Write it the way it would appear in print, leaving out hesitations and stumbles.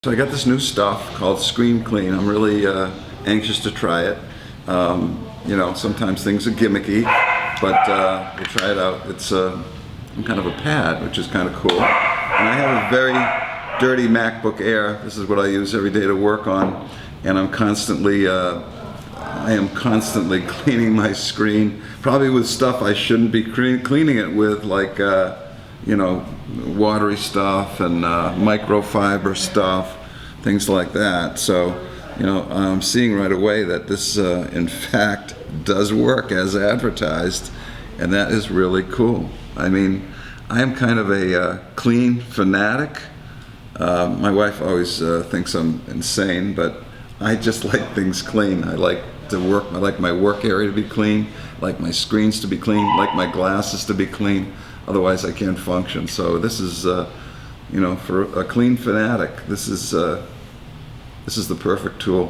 So I got this new stuff called ScreenKlean. I'm really anxious to try it. You know, sometimes things are gimmicky, but we'll try it out. It's kind of a pad, which is kind of cool. And I have a very dirty MacBook Air. This is what I use every day to work on, and I am constantly cleaning my screen, probably with stuff I shouldn't be cleaning it with, like you know, watery stuff and microfiber stuff, things like that. So, you know, I'm seeing right away that this, in fact, does work as advertised, and that is really cool. I mean, I am kind of a clean fanatic. My wife always thinks I'm insane, but I just like things clean. I like to work. I like my work area to be clean. I like my screens to be clean. I like my glasses to be clean. Otherwise, I can't function. So this is, you know, for a clean fanatic, this is the perfect tool.